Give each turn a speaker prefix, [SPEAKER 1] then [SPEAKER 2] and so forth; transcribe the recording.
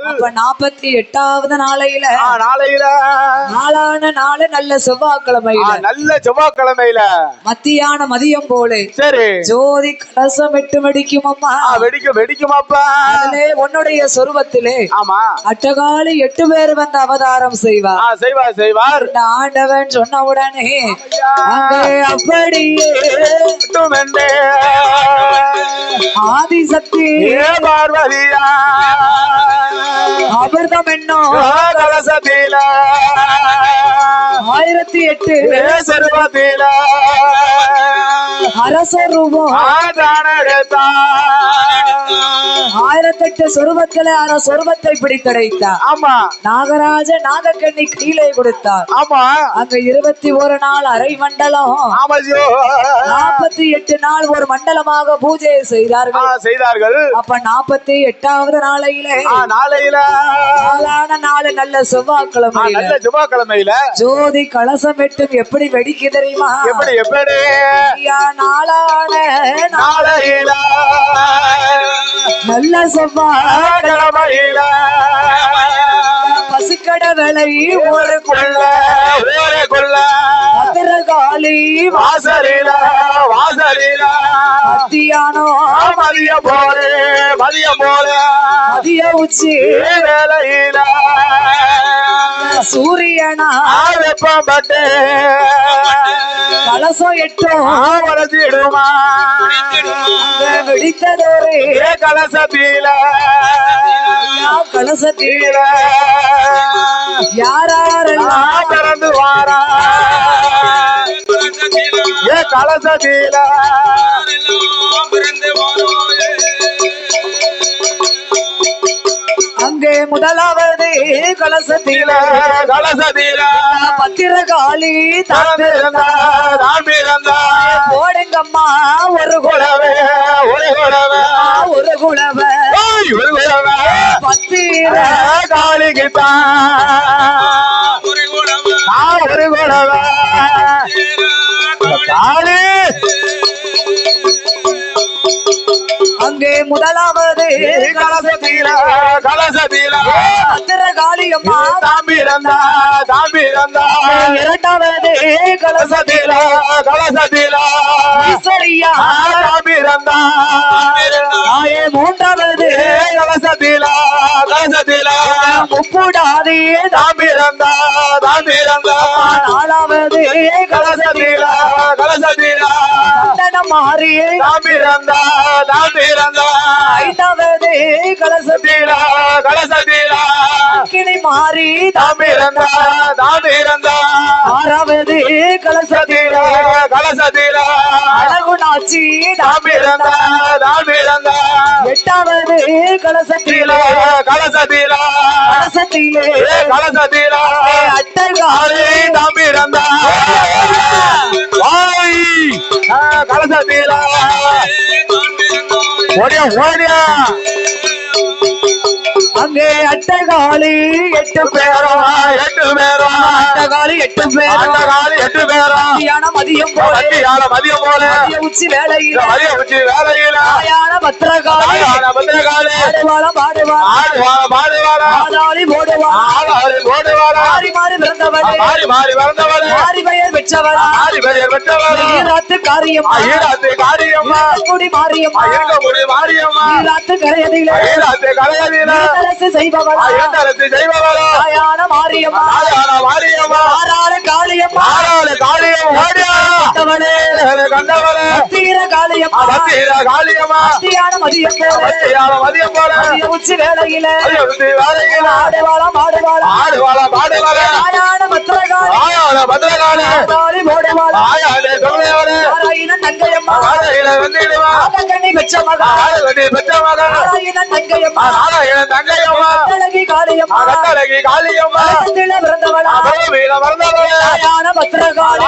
[SPEAKER 1] அப்ப 48வது நாளையில நாளான நாள் நல்ல செவ்வாய்க்கிழமையில மதியம் போல
[SPEAKER 2] சரி
[SPEAKER 1] ஜோதி கலசம் வெடிக்கும் அம்மா
[SPEAKER 2] வெடிக்கும் அப்பா
[SPEAKER 1] உன்னுடைய சொருபத்திலே
[SPEAKER 2] ஆமா
[SPEAKER 1] அட்டகாலி 8 பேர் வந்து அவதாரம் செய்வார் ஆண்டவன் சொன்ன உடனே அப்படியே ஆதிசக்தி
[SPEAKER 2] பார்வதியா
[SPEAKER 1] அமிர்தம் என்னும்
[SPEAKER 2] கலசத்தில
[SPEAKER 1] 1008
[SPEAKER 2] செல்வத்தில
[SPEAKER 1] அரசரூபம் 1008 சொருபத்திலே சொருபத்தை பிடித்தடைத்தார்.
[SPEAKER 2] ஆமா
[SPEAKER 1] நாகராஜ நாகக்கண்ணி கையிலே கொடுத்தார்.
[SPEAKER 2] ஆமா
[SPEAKER 1] அங்க 21 நாள் அரை மண்டலம் 48 நாள் ஒரு மண்டலமாக பூஜை செய்தார்கள். அப்ப 48வது நாளையிலே நாளான நல்ல செவ்வாய்க்கிழமையில ஜோதி கலசம் வெட்டும் எப்படி வெடிக்கு தெரியுமா?
[SPEAKER 2] எப்படி
[SPEAKER 1] நாளான
[SPEAKER 2] நாளையில
[SPEAKER 1] நல்ல செவ்வாய்க்கிழமையில பசுக்கடவளை ஒரு கொள்ள பத்திரகாளி
[SPEAKER 2] வாசலில மதியம் போல
[SPEAKER 1] மதிய உச்சி
[SPEAKER 2] வேலையில
[SPEAKER 1] சூரியனா
[SPEAKER 2] வெப்பப்பட்டு
[SPEAKER 1] கலசம் எட்டும்
[SPEAKER 2] வளர்த்திடுமா
[SPEAKER 1] வெடித்ததோரே
[SPEAKER 2] கலசத்தில
[SPEAKER 1] யாரெல்லாம்
[SPEAKER 2] பிறந்து வாரா கலசத்தில
[SPEAKER 1] அங்கே முதலாவது கலசத்தில பத்திரகாளி போடுங்கம்மா ஒரு குலவை பத்திர
[SPEAKER 2] காளிக்குத்தான் ஒரு குலவை காளி
[SPEAKER 1] அங்கே முதலாவது
[SPEAKER 2] கலசத்தில
[SPEAKER 1] பத்திரகாளியம்மா
[SPEAKER 2] தாம்பிரந்தா
[SPEAKER 1] இரண்டாவது
[SPEAKER 2] கலசத்தில
[SPEAKER 1] ஈஸ்வரியா
[SPEAKER 2] தாம்பிரந்தா
[SPEAKER 1] மூன்றாவது
[SPEAKER 2] கலசத்தில
[SPEAKER 1] முப்புடாதி
[SPEAKER 2] தாம்பிரந்தா
[SPEAKER 1] நாலாவது
[SPEAKER 2] கலசத்தில
[SPEAKER 1] சந்தனம் மாறி
[SPEAKER 2] தாம்பிரந்தா
[SPEAKER 1] ஐந்தாவது கலசத்தில கிளி மாறி ஆறாவது கலசத்தில அழகுநாச்சி எட்டாவது கலசத்தில அட்டகாலி
[SPEAKER 2] கலசத்தில
[SPEAKER 1] அங்கே அட்டகாலி 8 பேரும் அட்டகாலி 8 பேரும் மதியம் போல உச்சி வேலையில பத்திரகாலி ஆடாளி போடுவாள் மாறி பிறந்தவளே மாறி பெயர் பெற்றவளா காரியம் குடி மாரியம்மா ஈராத்து கரையதிலே செய்பவளா மாரியம்மா காளியம்மா காளியம்மா மதியம் போல உச்சி வேலையில ஆடுவாளா பத்திரகாளி போடுவாளா தங்கையம்மா கண்ணி பெற்ற தங்கையம்மா காளியம்மா பிறந்தவளா பத்திரகாளி